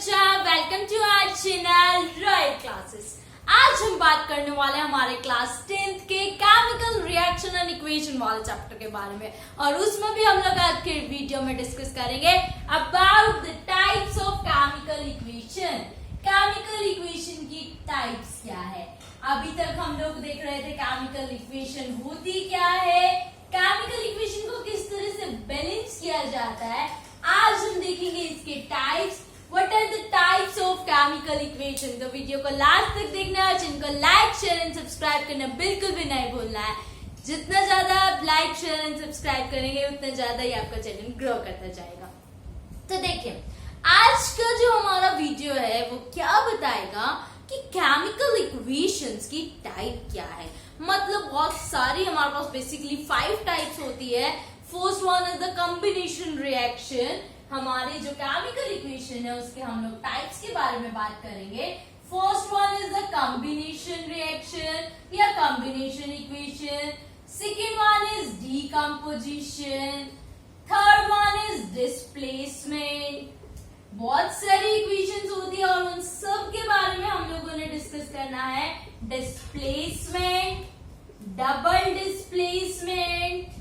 बच्चा, welcome to our channel royal classes. आज हम बात करने वाले हैं हमारे क्लास 10th के केमिकल रिएक्शन एंड इक्वेशन वाले चैप्टर के बारे में, और उसमें भी हम लोग आज के वीडियो में डिस्कस करेंगे about the types of chemical equation. Chemical equation की टाइप्स क्या है? अभी तक हम लोग देख रहे थे केमिकल इक्वेशन होती क्या है, केमिकल इक्वेशन को किस तरह से बैलेंस किया जाता है। आज हम देखेंगे इसके types, what are the types of chemical equation. तो वीडियो को लास्ट तक देखना है, जिनको लाइक शेयर एंड सब्सक्राइब करना बिल्कुल भी नहीं भूलना है। जितना ज्यादा आप लाइक शेयर एंड सब्सक्राइब करेंगे उतना ज्यादा ही आपका चैनल ग्रो करता जाएगा। तो देखिए, आज का जो हमारा वीडियो है वो क्या बताएगा कि केमिकल इक्वेशंस की टाइप क्या है। मतलब बहुत सारी हमारे पास बेसिकली 5 टाइप्स होती है। First one is the combination reaction. हमारे जो केमिकल इक्वेशन है उसके हम लोग टाइप्स के बारे में बात करेंगे। First one is the combination reaction या combination equation. Second one is decomposition. Third one is displacement. बहुत सारी इक्वेशंस होती है और उन सब के बारे में हम लोगों ने डिस्कस करना है। डिस्प्लेसमेंट, डबल डिस्प्लेसमेंट,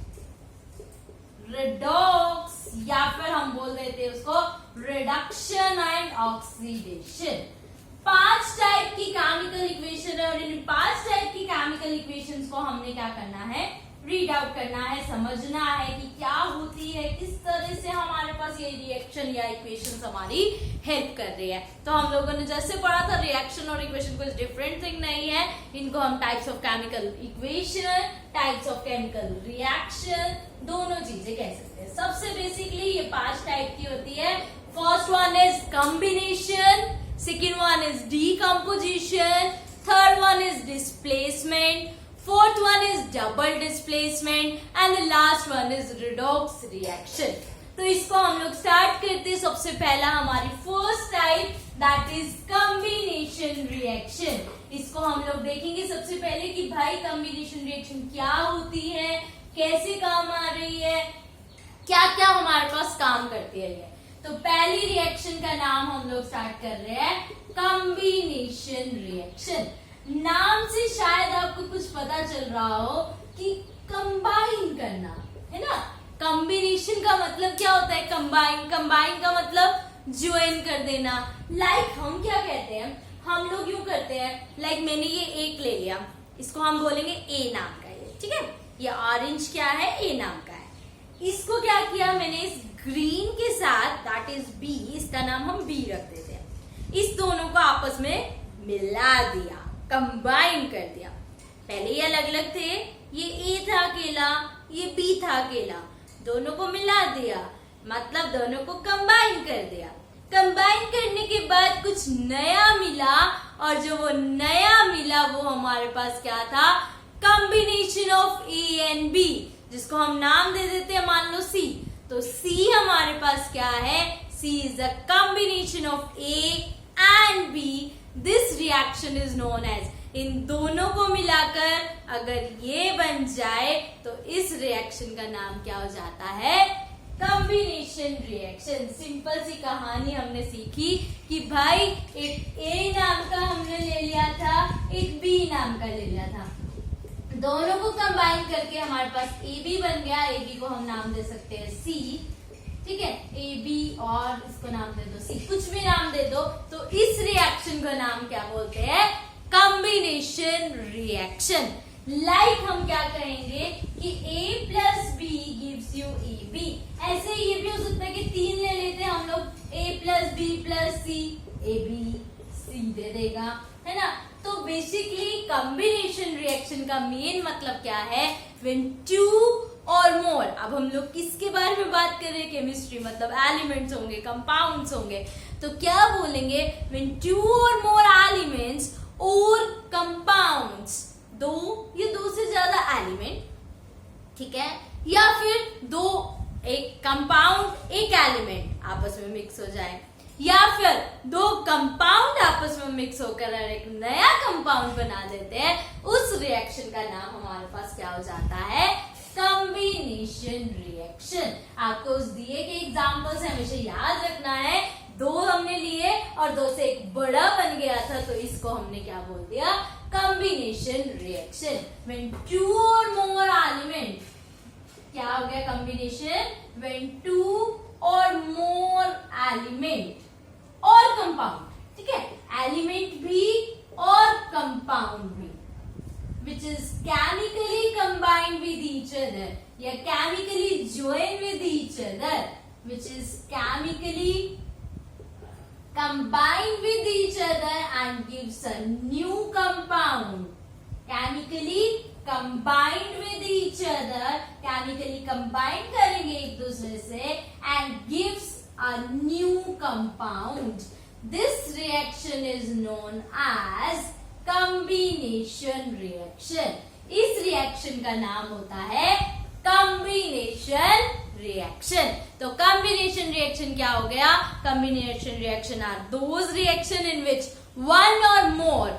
रिडॉक्स, या फिर हम बोल देते हैं उसको रिडक्शन एंड ऑक्सीडेशन। 5 टाइप की केमिकल इक्वेशन है और इन 5 टाइप की केमिकल इक्वेशंस को हमने क्या करना है, रीड आउट करना है, समझना है कि क्या होती है, किस तरह से हमारे पास ये रिएक्शन या इक्वेशंस हमारी हेल्प कर रही है। तो हम लोगों ने जैसे पढ़ा था, रिएक्शन और इक्वेशन कुछ डिफरेंट थिंग नहीं है। इनको हम types of chemical equation, types of chemical reaction, दोनों चीजें कह सकते हैं। सबसे बेसिकली ये 5 टाइप की होती है। First one is combination, second one is decomposition, third one is displacement, fourth one is double displacement and the last one is redox reaction। तो इसको हम लोग स्टार्ट करते हैं। सबसे पहला हमारी first type, that is combination reaction. इसको हम लोग देखेंगे सबसे पहले कि भाई कॉम्बिनेशन रिएक्शन क्या होती है, कैसे काम आ रही है, क्या क्या हमारे पास काम करती है ये। तो पहली रिएक्शन का नाम हम लोग स्टार्ट कर रहे हैं कॉम्बिनेशन रिएक्शन। नाम से शायद आपको कुछ पता चल रहा हो कि कंबाइन करना है ना। कॉम्बिनेशन का मतलब क्या होता है, कंबाइन। कंबाइन का मतलब ज्वाइन कर देना। लाइक हम क्या कहते हैं, हम लोग यूं करते हैं, लाइक मैंने ये एक ले लिया, इसको हम बोलेंगे ए नाम का है, ठीक है। ये ऑरेंज क्या है, ए नाम का है। इसको क्या किया मैंने, इस ग्रीन के साथ, दैट इज बी, इसका नाम हम बी रख देते हैं। इस दोनों को आपस में मिला दिया, कंबाइन कर दिया। पहले ये अलग अलग थे, ये ए था अकेला, ये बी था अकेला, दोनों को मिला दिया, मतलब दोनों को कंबाइन कर दिया। कंबाइन करने के बाद कुछ नया मिला, और जो वो नया मिला वो हमारे पास क्या था, combination of A and B, जिसको हम नाम दे देते हैं, मान लो सी। तो सी हमारे पास क्या है, C is a combination of A and B. This reaction is known as, इन दोनों को मिलाकर अगर ये बन जाए तो इस रिएक्शन का नाम क्या हो जाता है, कॉम्बिनेशन रिएक्शन। सिंपल सी कहानी हमने सीखी कि भाई एक ए नाम का हमने ले लिया था, एक बी नाम का ले लिया था, दोनों को कंबाइन करके हमारे पास ए बी बन गया। ए बी को हम नाम दे सकते हैं सी, ठीक है, ए बी, और इसको नाम दे दो सी, कुछ भी नाम दे दो। तो इस रिएक्शन का नाम क्या बोलते हैं, कॉम्बिनेशन रिएक्शन। लाइक हम क्या कहेंगे कि A plus B gives you A B. ऐसे ये भी हो सकता है कि 3 ले लेते हैं हम लोग, A plus B plus C, A B C दे देगा, है ना। तो बेसिकली कॉम्बिनेशन रिएक्शन का मेन मतलब क्या है, व्हेन 2 और मोर। अब हम लोग किसके बारे में बात कर रहे हैं, केमिस्ट्री, मतलब एलिमेंट्स होंगे, कंपाउंड्स होंगे। तो क्या बोलेंगे, व्हेन 2 और मोर एलिमेंट्स और कंपाउंड्स, ये 2 से ज्यादा एलिमेंट, ठीक है, या फिर एक कंपाउंड एक एलिमेंट आपस में मिक्स हो जाए, या फिर 2 कंपाउंड आपस में मिक्स होकर एक नया कंपाउंड बना देते हैं, उस रिएक्शन का नाम हमारे पास क्या हो जाता है, कॉम्बिनेशन रिएक्शन। आपको उस दिए के एग्जांपल्स हमेशा याद रखना है। 2 हमने लिए और 2 से 1 बड़ा बन गया था, तो इसको हमने क्या बोल दिया, कॉम्बिनेशन रिएक्शन। व्हेन 2 और मोर एलिमेंट, क्या हो गया कॉम्बिनेशन, व्हेन 2 और मोर एलिमेंट और कंपाउंड, ठीक है, एलिमेंट भी और कंपाउंड भी, which is chemically combined with each other या chemically join with each other, which is chemically combined with each other and gives a new compound. Chemically combined with each other, chemically combine करेंगे एक दूसरे से and gives a new compound. This reaction is known as combination reaction. इस reaction का नाम होता है combination reaction. तो combination reaction क्या हो गया, combination reaction are those reaction in which one or more,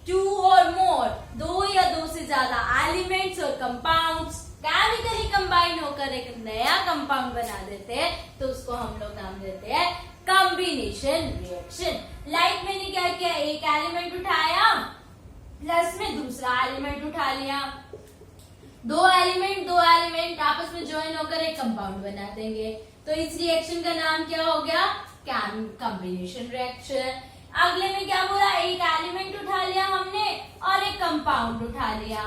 two or more, 2 या 2 से ज्यादा एलिमेंट्स और कंपाउंड्स केमिकली कंबाइन होकर एक नया कंपाउंड बना देते हैं, तो उसको हम लोग नाम देते हैं कॉम्बिनेशन रिएक्शन। लाइक मैंने क्या किया, एक एलिमेंट उठाया प्लस में दूसरा एलिमेंट उठा लिया, 2 एलिमेंट आपस में ज्वाइन होकर एक कंपाउंड बना देंगे, तो इस रिएक्शन का नाम क्या हो गया, कॉम्बिनेशन रिएक्शन। अगले में क्या बोला, एक एलिमेंट उठा लिया हमने और एक कंपाउंड उठा लिया,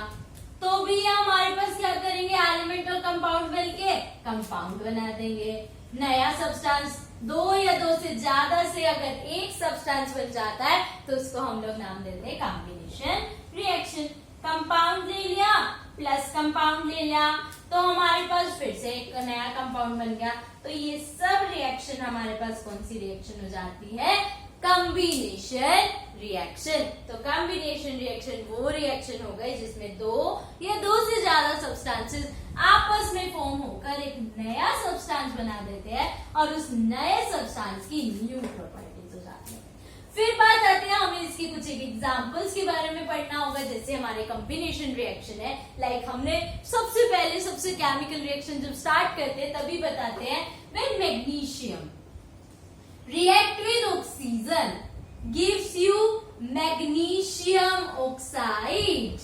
तो भी हमारे पास क्या करेंगे, एलिमेंट और कंपाउंड मिलके कंपाउंड बना देंगे, नया सब्सटेंस। 2 या 2 से ज्यादा से अगर एक सब्सटेंस बन जाता है तो उसको हम लोग नाम देते हैं कॉम्बिनेशन रिएक्शन। कंपाउंड ले लिया प्लस कंपाउंड ले लिया, तो हमारे पास फिर से एक नया कंपाउंड बन गया, तो ये सब रिएक्शन हमारे पास कौन सी रिएक्शन हो जाती है, कॉम्बिनेशन रिएक्शन। तो कॉम्बिनेशन रिएक्शन वो रिएक्शन हो गई जिसमें 2 या 2 से ज्यादा सब्सटेंसेस आपस में फॉर्म होकर एक नया सब्सटेंस बना देते हैं और उस नए सब्सटेंस की न्यू प्रॉपर्टीज हो जाती है। फिर बात आती है, हमें इसकी कुछ एक एग्जांपल्स के बारे में पढ़ना होगा, जैसे हमारे कॉम्बिनेशन रिएक्शन है। लाइक हमने सबसे पहले सबसे केमिकल रिएक्शन जब स्टार्ट करते हैं तभी बताते हैं, when magnesium react with oxygen gives you magnesium oxide।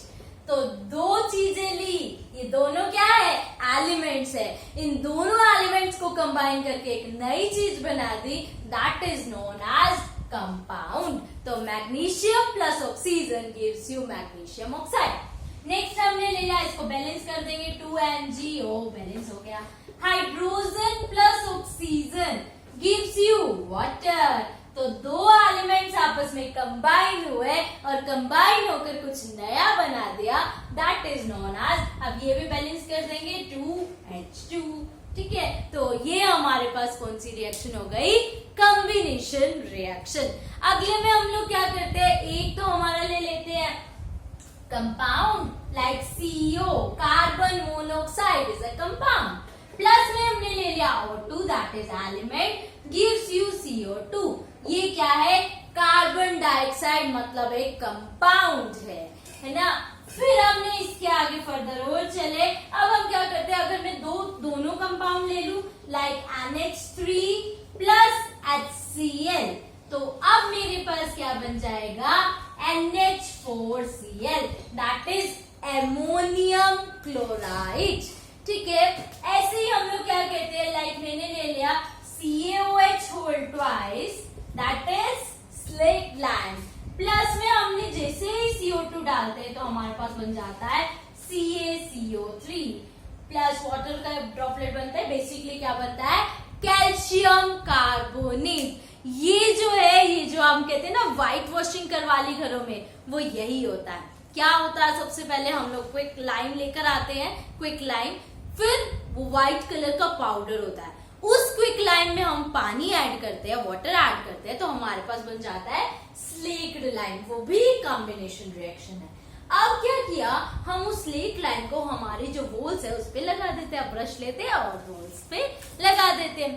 तो 2 चीजें ली, ये दोनों क्या है, एलिमेंट्स है, इन दोनों एलिमेंट्स को कंबाइन करके एक नई चीज बना दी, that is known as compound. तो magnesium plus oxygen gives you magnesium oxide. Next हमने ले लिया, इसको बैलेंस कर देंगे, 2NgO बैलेंस हो गया। Hydrogen plus oxygen gives you water. तो 2 एलिमेंट्स आपस में कंबाइन हुए और कंबाइन होकर कुछ नया बना दिया, दैट इज नोन एज, अब ये भी बैलेंस कर देंगे, 2H2। ठीक है, तो ये हमारे पास कौन सी रिएक्शन हो गई, कॉम्बिनेशन रिएक्शन। अगले में हम लोग क्या करते हैं, एक तो हमारा ले लेते हैं compound like CO, carbon monoxide is a compound, plus में हमने ले लिया O2 that is element gives you CO2। ये क्या है, कार्बन डाइऑक्साइड, मतलब एक कंपाउंड है ना। फिर हमने इसके आगे फर्दर और चले, अब हम क्या करते हैं, अगर मैं दोनों कंपाउंड ले लूं लाइक NH3 प्लस HCl, तो अब मेरे पास क्या बन जाएगा, NH4Cl that is ammonium chloride. ठीक है, ऐसे ही हम लोग क्या कहते हैं, लाइक मैंने ले लिया CaOH whole twice that is slaked lime, plus में हमने जैसे ही CO2 डालते हैं तो हमारे पास बन जाता है CaCO3 प्लस वाटर का ड्रॉपलेट बनता है, बेसिकली क्या बनता है, कैल्शियम कार्बोनेट। ये जो है, ये जो हम कहते हैं ना व्हाइट वॉशिंग करवा ली घरों में, वो यही होता है। क्या होता है, सबसे पहले हम लोग क्विक लाइम लेकर आते हैं, क्विक लाइम, फिर वो व्हाइट कलर का पाउडर होता है, उस क्विक लाइम में हम पानी ऐड करते हैं, वाटर ऐड करते हैं, तो हमारे पास बन जाता है स्लेक्ड लाइम, वो भी कॉम्बिनेशन रिएक्शन है। अब क्या किया, हम उस स्लेट लाइम को हमारी जो वॉल्स है उस पे लगा देते हैं, ब्रश लेते हैं और वॉल्स पे लगा देते हैं।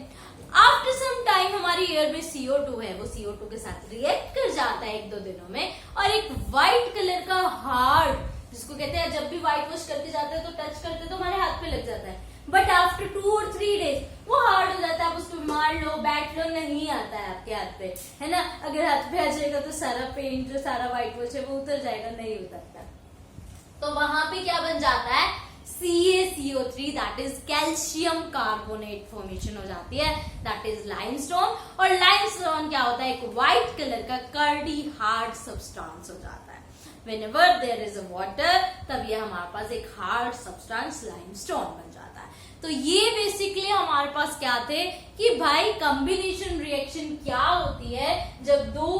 आफ्टर सम टाइम हमारी एयर में CO2 है, वो CO2 के साथ रिएक्ट कर जाता है 1-2 दिनों में, और एक व्हाइट कलर का हार्ड, जिसको कहते हैं जब भी व्हाइट वॉश करके जाते हैं तो टच करते हैं तो हमारे हाथ पे लग जाता है, बट आफ्टर 2 और 3 डेज वो हार्ड हो जाता है, आप उसको मार लो बैठ लो नहीं आता है आपके हाथ पे, है ना। अगर हाथ पे आ जाएगा तो सारा पेंट जो सारा व्हाइट वॉश है वो उतर जाएगा, नहीं उतरता। तो वहां पे क्या बन जाता है, CaCO3 that is calcium carbonate formation हो जाती है, दैट इज लाइमस्टोन। और लाइमस्टोन क्या होता है, एक व्हाइट कलर का कर्डी हार्ड सब्सटेंस हो जाता है। Whenever there is a water, तब ये हमारे पास एक हार्ड सब्सटेंस लाइमस्टोन बन जाता है। तो ये बेसिकली हमारे पास क्या थे कि भाई कॉम्बिनेशन रिएक्शन क्या होती है, जब दो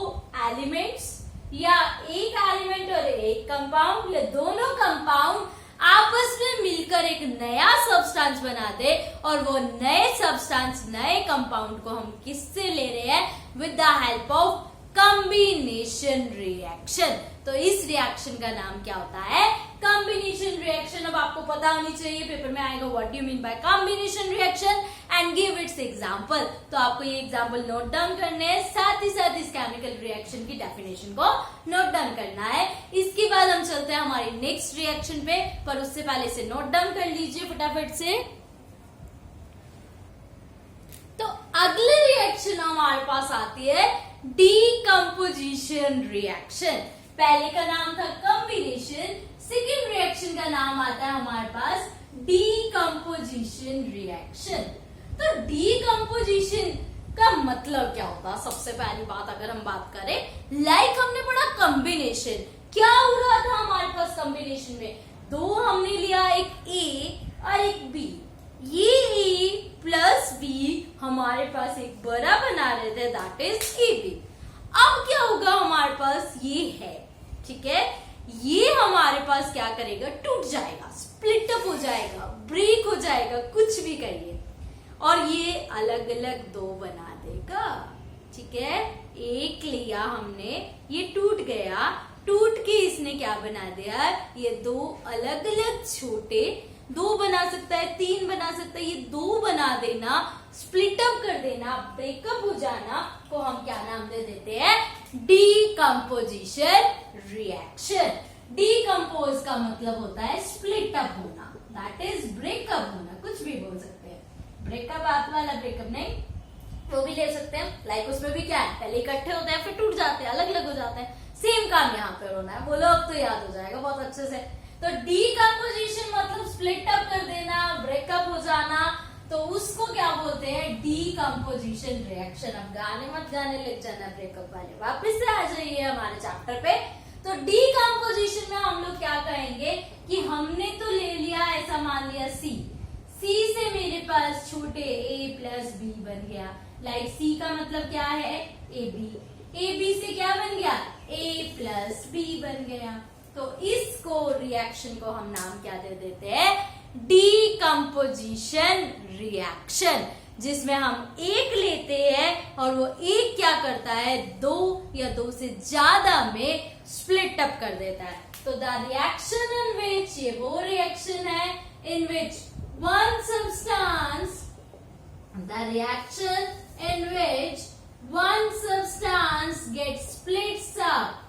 एलिमेंट्स या एक एलिमेंट और एक कंपाउंड या दोनों कंपाउंड आपस में मिलकर एक नया सब्सटेंस बना दे, और वो नए सब्सटेंस नए कंपाउंड को हम किससे ले रहे हैं, with the help of combination reaction. तो इस रिएक्शन का नाम क्या होता है, कॉम्बिनेशन रिएक्शन। अब आपको पता होनी चाहिए, पेपर में आएगा what do you mean by combination reaction and give its example. तो आपको ये एग्जांपल नोट डाउन करने हैं, साथ ही साथ इस केमिकल रिएक्शन की डेफिनेशन को नोट डाउन करना है। इसके बाद हम चलते हैं हमारी नेक्स्ट रिएक्शन पे, पर उससे पहले से नोट डाउन कर लीजिए फटाफट से। तो अगली रिएक्शन हमारे पास आती है डीकम्पोजिशन रिएक्शन। पहले का नाम था कॉम्बिनेशन, सेकेंड रिएक्शन का नाम आता है हमारे पास डीकम्पोजिशन रिएक्शन। तो डीकम्पोजिशन का मतलब क्या होता है, सबसे पहली बात अगर हम बात करें, लाइक हमने पढ़ा कॉम्बिनेशन, क्या हो रहा था हमारे पास कॉम्बिनेशन में, दो हमने लिया, एक A और एक B, ये A प्लस B हमारे पास एक बड़ा बना रहे थे, दैट इज AB। अब क्या होगा, हमारे पास ये है, ठीक है, ये हमारे पास क्या करेगा, टूट जाएगा, स्प्लिट अप हो जाएगा, ब्रेक हो जाएगा, कुछ भी करिए, और ये अलग अलग दो बना देगा, ठीक है। एक लिया हमने, ये टूट गया, टूट के इसने क्या बना दिया, ये दो अलग अलग छोटे, दो बना सकता है, तीन बना सकता है, ये दो बना देना, स्प्लिट अप कर देना, ब्रेकअप हो जाना को हम क्या नाम दे देते हैं, डीकम्पोजिशन रिएक्शन। डीकम्पोज का मतलब होता है स्प्लिट अप होना, दैट इज ब्रेकअप होना, कुछ भी बोल सकते हैं, ब्रेकअप आप वाला ब्रेकअप नहीं, वो भी ले सकते हैं। लाइक उसमें भी क्या है, पहले इकट्ठे होते हैं फिर टूट जाते हैं, अलग अलग हो जाते हैं, सेम काम यहाँ पे होना है, बोलो अब तो याद हो जाएगा बहुत अच्छे से। तो डीकम्पोजिशन मतलब स्प्लिट अप कर देना, ब्रेकअप हो जाना, तो उसको क्या बोलते हैं, डीकम्पोजिशन रिएक्शन। अब गाने मत गाने लग जाना ब्रेकअप वाले, वापस से आ जाइए हमारे चैप्टर पे। तो डीकम्पोजिशन में हम लोग क्या कहेंगे कि हमने तो ले लिया, ऐसा मान लिया C से मेरे पास छोटे A प्लस B बन गया, लाइक C का मतलब क्या है, AB से क्या बन गया, A प्लस B बन गया। तो इसको रिएक्शन को हम नाम क्या दे देते हैं, डीकम्पोजिशन रिएक्शन, जिसमें हम एक लेते हैं और वो एक क्या करता है, दो या दो से ज्यादा में स्प्लिट अप कर देता है। तो द रिएक्शन इन विच, ये वो रिएक्शन है in which one substance, the reaction in which one substance get splits up,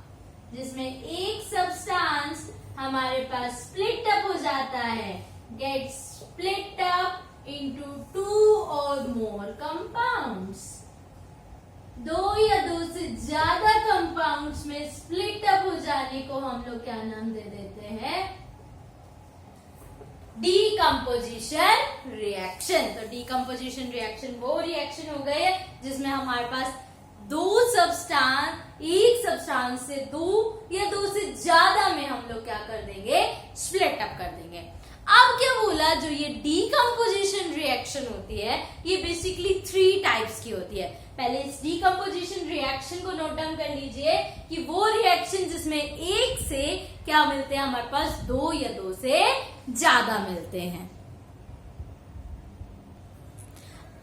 जिसमें एक सब्सटेंस हमारे पास स्प्लिट अप हो जाता है, get split up into 2 or more compounds। दो या दो से ज्यादा कंपाउंड्स में स्प्लिट अप हो जाने को हम लोग क्या नाम दे देते हैं, डीकम्पोजिशन रिएक्शन। तो डीकम्पोजिशन रिएक्शन वो रिएक्शन हो गए जिसमें हमारे पास दो सब्सटेंस, एक सब्सटेंस से दो या दो से ज्यादा में हम लोग क्या कर देंगे, स्प्लिट अप कर देंगे। अब क्या बोला, जो ये डीकम्पोजिशन रिएक्शन होती है ये बेसिकली 3 टाइप्स की होती है। पहले इस डीकम्पोजिशन रिएक्शन को नोट डाउन कर लीजिए कि वो रिएक्शन जिसमें एक से क्या मिलते हैं, हमारे पास दो या दो से ज्यादा मिलते हैं।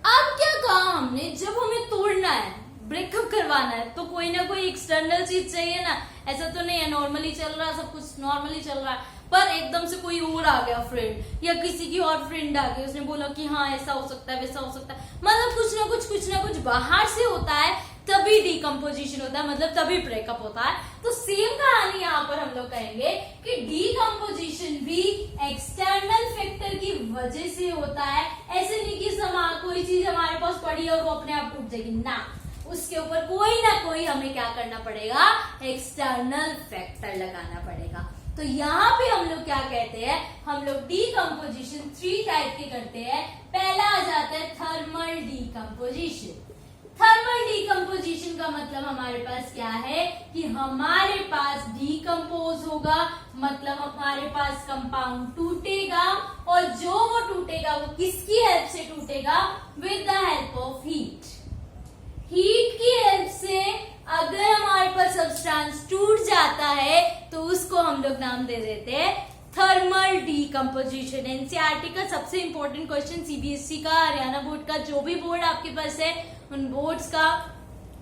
अब क्या कहा हमने, जब हमें तोड़ना है, ब्रेकअप करवाना है, तो कोई ना कोई एक्सटर्नल चीज चाहिए ना, ऐसा तो नहीं है नॉर्मली चल रहा है, सब कुछ नॉर्मली चल रहा है, पर एकदम से कोई और आ गया फ्रेंड, या किसी की और फ्रेंड आ गई, उसने बोला कि हाँ ऐसा हो सकता है, वैसा हो सकता है, मतलब कुछ ना कुछ बाहर से होता है, तभी डिकम्पोजिशन होता है, मतलब तभी ब्रेकअप होता है। तो सेम कहानी यहाँ पर हम लोग कहेंगे कि डिकम्पोजिशन भी एक्सटर्नल फैक्टर की वजह से होता है। ऐसे नहीं कि कोई चीज हमारे पास पड़ी और वो अपने आप टूट जाएगी, ना, उसके ऊपर कोई ना कोई हमें क्या करना पड़ेगा, एक्सटर्नल फैक्टर लगाना पड़ेगा। तो यहाँ पे हम लोग क्या कहते हैं, हम लोग डिकम्पोजिशन 3 टाइप के करते हैं। पहला आ जाता है थर्मल डिकम्पोजिशन। थर्मल डिकम्पोजिशन का मतलब हमारे पास क्या है कि हमारे पास डिकम्पोज होगा, मतलब हमारे पास कंपाउंड टूटेगा, और जो वो टूटेगा वो किसकी हेल्प से टूटेगा, with the help of heat. Heat की हेल्प से अगर हमारे पास सब्सटेंस टूट जाता है तो उसको हम लोग नाम दे देते हैं थर्मल डिकम्पोजिशन। एनसीईआरटी का सबसे इंपॉर्टेंट क्वेश्चन, सीबीएसई का, हरियाणा बोर्ड का, जो भी बोर्ड आपके पास है उन बोर्ड्स का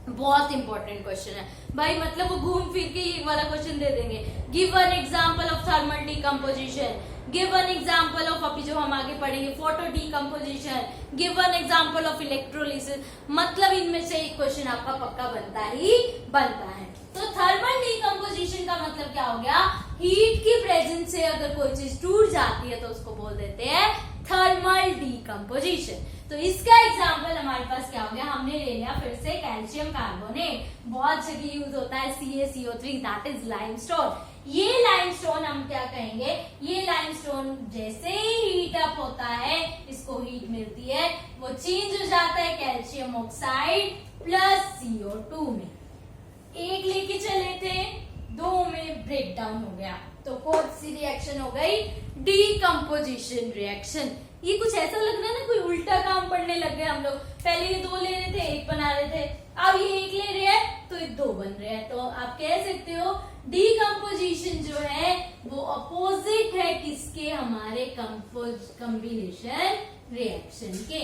बहुत इंपॉर्टेंट क्वेश्चन है भाई। मतलब वो घूम फिर के ये वाला क्वेश्चन दे देंगे, give an example of thermal decomposition, give an example of, अभी जो हम आगे पढ़ेंगे, photo decomposition, give an example of electrolysis. मतलब इनमें से एक क्वेश्चन आपका पक्का बनता ही बनता है। तो थर्मल डिकम्पोजिशन का मतलब क्या हो गया, हीट की प्रेजेंस से अगर कोई चीज टूट जाती है तो उसको बोल देते हैं थर्मल डिकम्पोजिशन। तो इसका एग्जांपल हमारे पास क्या हो गया, हमने ले लिया फिर से कैल्शियम कार्बोनेट, बहुत जगह यूज होता है CaCO3, दैट इज लाइमस्टोन। ये लाइमस्टोन हम क्या कहेंगे, ये लाइमस्टोन जैसे ही हीट अप होता है, इसको हीट मिलती है, वो चेंज हो जाता है कैल्शियम ऑक्साइड प्लस CO2 में। एक लेके चले थे, 2 में ब्रेक डाउन हो गया, तो कौन सी रिएक्शन हो गई, डिकम्पोजिशन रिएक्शन। ये कुछ ऐसा लग रहा है ना, कोई उल्टा काम पढ़ने लग गए हम लोग। पहले ये 2 ले रहे थे, 1 बना रहे थे, अब ये 1 ले रहे हैं तो ये 2 बन रहे हैं। तो आप कह सकते हो डिकम्पोजिशन जो है वो अपोजिट है किसके, हमारे कॉम्बिनेशन रिएक्शन के।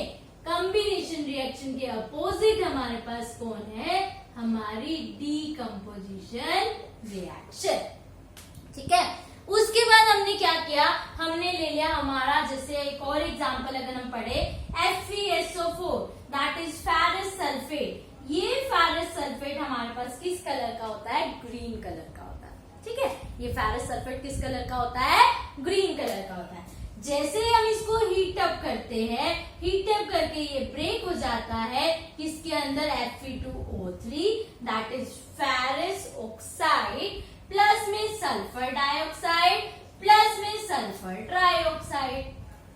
कॉम्बिनेशन रिएक्शन के अपोजिट हमारे पास कौन है, हमारी डिकम्पोजिशन रिएक्शन। ठीक है, उसके बाद हमने क्या किया, हमने ले लिया हमारा, जैसे एक और एग्जांपल अगर हम पढ़े, FeSO4 that is ferrous sulphate. ये फेरस सल्फेट हमारे पास किस कलर का होता है, ग्रीन कलर का होता है। ठीक है, ये फेरस सल्फेट किस कलर का होता है, ग्रीन कलर का होता है। जैसे हम इसको हीट अप करते हैं, हीट अप करके ये ब्रेक हो जाता है किसके अंदर, Fe2O3 that is ferrous oxide plus में सल्फर डाइऑक्साइड प्लस में सल्फर ट्राइऑक्साइड।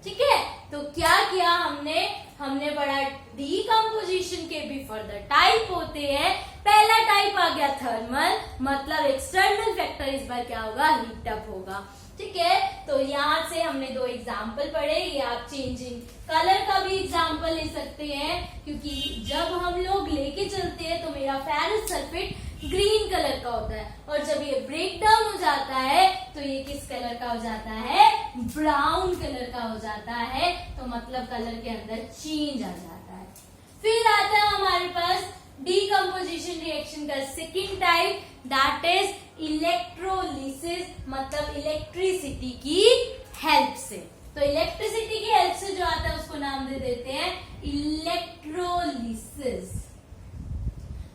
ठीक है, तो क्या किया हमने पढ़ा डिकम्पोजिशन के भी फर्दर टाइप होते हैं। पहला टाइप आ गया थर्मल, मतलब एक्सटर्नल फैक्टर इस बार क्या होगा, हीट अप होगा। ठीक है, तो यहाँ से हमने 2 एग्जाम्पल पढ़े। ये आप चेंजिंग कलर का भी एग्जाम्पल ले सकते हैं, क्योंकि जब हम लोग लेके चलते हैं तो मेरा फेरस सल्फेट ग्रीन कलर का होता है, और जब ये ब्रेक डाउन हो जाता है तो ये किस कलर का हो जाता है, ब्राउन कलर का हो जाता है। तो मतलब कलर के अंदर चेंज आ जाता है। फिर आता है हमारे पास डिकम्पोजिशन रिएक्शन का second type, that is electrolysis, मतलब इलेक्ट्रिसिटी की हेल्प से। तो इलेक्ट्रिसिटी की हेल्प से जो आता है उसको नाम दे देते हैं electrolysis,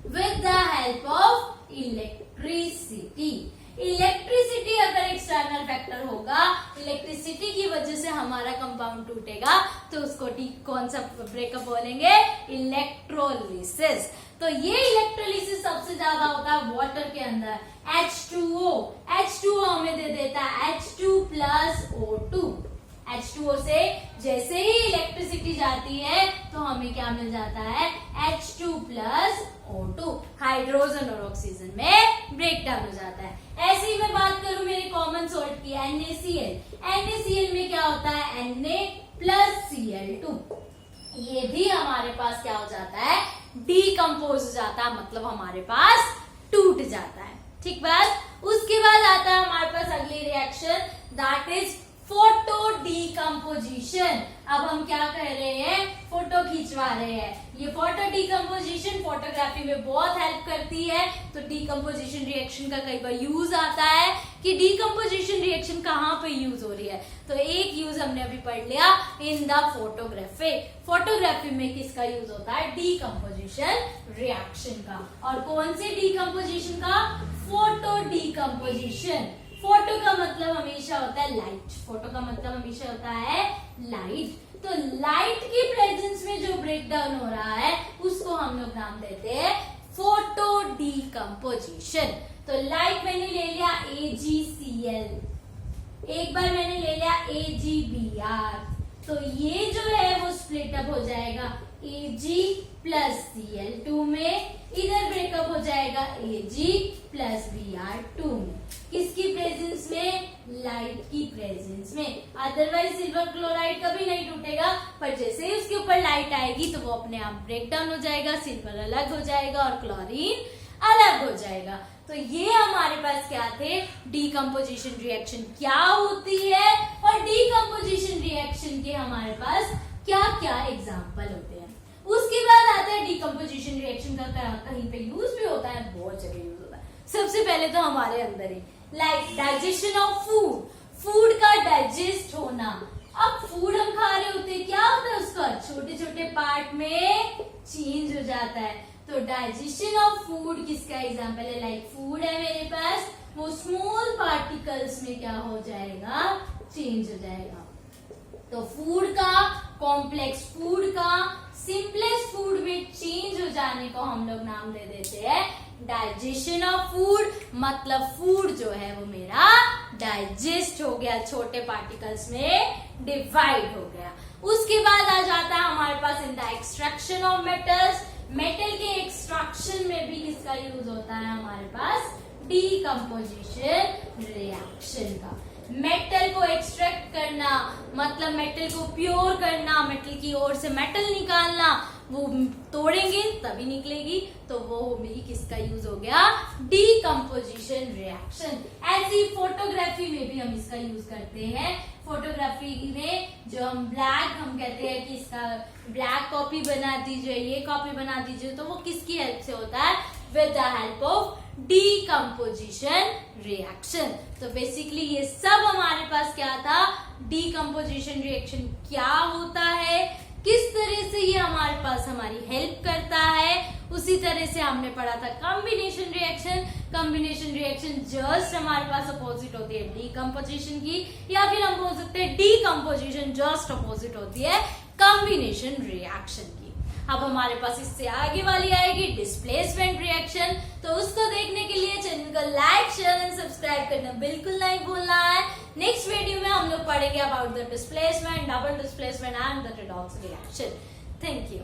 with the help of electricity. Electricity अगर एक्सटर्नल फैक्टर होगा, इलेक्ट्रिसिटी की वजह से हमारा कंपाउंड टूटेगा, तो उसको कौन सा ब्रेकअप बोलेंगे, इलेक्ट्रोलिसिस। तो ये इलेक्ट्रोलिसिस सबसे ज्यादा होता है वाटर के अंदर। H2O हमें दे देता है H2 प्लस O2। H2O से जैसे ही इलेक्ट्रिसिटी जाती है तो हमें क्या मिल जाता है, H2 प्लस O2, हाइड्रोजन और ऑक्सीजन में ब्रेक डाउन हो जाता है। ऐसे ही मैं बात करूं मेरे कॉमन सॉल्ट की, NaCl में क्या होता है, Na प्लस Cl2। ये भी हमारे पास क्या हो जाता है, डिकम्पोज हो जाता है, मतलब हमारे पास टूट जाता है। ठीक बात। उसके बाद आता है हमारे पास अगली reaction, that is photo decomposition. अब हम क्या कर रहे हैं, फोटो खिंचवा रहे हैं। ये फोटो डिकम्पोजिशन फोटोग्राफी में बहुत हेल्प करती है। तो डिकम्पोजिशन रिएक्शन का कई बार यूज आता है कि डीकम्पोजिशन रिएक्शन कहाँ पे यूज हो रही है। तो एक यूज हमने अभी पढ़ लिया इन द फोटोग्राफी। फोटोग्राफी में किसका यूज होता है? डीकम्पोजिशन रिएक्शन का। और कौन से डीकम्पोजिशन का? Photo decomposition. फोटो का मतलब हमेशा होता है लाइट, फोटो का मतलब हमेशा होता है लाइट। तो लाइट की प्रेजेंस में जो ब्रेक डाउन हो रहा है उसको हम लोग नाम देते हैं फोटो डीकम्पोजिशन। तो लाइट मैंने ले लिया AgCl, एक बार मैंने ले लिया AgBr, तो ये जो है वो स्प्लिट अप हो जाएगा Ag प्लस Cl2 में, इधर ब्रेकअप हो जाएगा Ag प्लस Br2 में। किसकी प्रेजेंस में? लाइट की प्रेजेंस में। अदरवाइज सिल्वर क्लोराइड कभी नहीं टूटेगा, पर जैसे ही उसके ऊपर लाइट आएगी तो वो अपने आप ब्रेक डाउन हो जाएगा, सिल्वर अलग हो जाएगा और क्लोरीन अलग हो जाएगा। तो ये हमारे पास क्या थे? डीकम्पोजिशन रिएक्शन क्या होती है और डीकम्पोजिशन रिएक्शन के हमारे पास क्या क्या एग्जाम्पल होते हैं। उसके बाद आता है डीकम्पोजिशन रिएक्शन का कहीं पे यूज भी होता है, बहुत जगह यूज होता है। सबसे पहले तो हमारे अंदर ही like digestion of food, food का डाइजेस्ट होना। अब फूड हम खा रहे होते हैं, क्या होता है उसका? छोटे छोटे पार्ट में चेंज हो जाता है। तो डाइजेशन ऑफ फूड किसका एग्जाम्पल है? लाइक फूड है मेरे पास, वो स्मॉल पार्टिकल्स में क्या हो जाएगा? चेंज हो जाएगा। तो फूड का, कॉम्प्लेक्स फूड का सिंपलेस्ट फूड में चेंज हो जाने को हम लोग नाम दे देते हैं डाइजेशन ऑफ फूड। मतलब फूड जो है वो मेरा डाइजेस्ट हो गया, छोटे पार्टिकल्स में डिवाइड हो गया। उसके बाद आ जाता है हमारे पास in the extraction of metals. Metal के एक्सट्रैक्शन में भी किसका यूज होता है हमारे पास? डीकम्पोजिशन रिएक्शन का। मेटल को एक्सट्रैक्ट करना मतलब मेटल को प्योर करना, मेटल की ओर से मेटल निकालना, वो तोड़ेंगे तभी निकलेगी, तो वो भी किसका यूज हो गया? Decomposition reaction. ऐसी फोटोग्राफी में भी हम इसका यूज करते हैं। फोटोग्राफी में जो हम ब्लैक, हम कहते हैं कि इसका ब्लैक कॉपी बना दीजिए, ये कॉपी बना दीजिए, तो वो किसकी हेल्प से होता है? With the help of decomposition reaction. तो बेसिकली ये सब हमारे पास क्या था? डीकम्पोजिशन रिएक्शन क्या होता है, किस तरह से ये हमारे पास हमारी हेल्प करता है। उसी तरह से हमने पढ़ा था combination reaction. Combination reaction just हमारे पास अपोजिट होती है डीकम्पोजिशन की, या फिर हम बोल सकते हैं डीकम्पोजिशन जस्ट अपोजिट होती है कॉम्बिनेशन रिएक्शन की। अब हमारे पास इससे आगे वाली आएगी डिस्प्लेसमेंट रिएक्शन। तो उसको देखने के लिए चैनल को लाइक, शेयर एंड सब्सक्राइब करना बिल्कुल नहीं भूलना है। नेक्स्ट वीडियो में हम लोग पढ़ेंगे about the displacement, double displacement and the redox reaction. Thank you.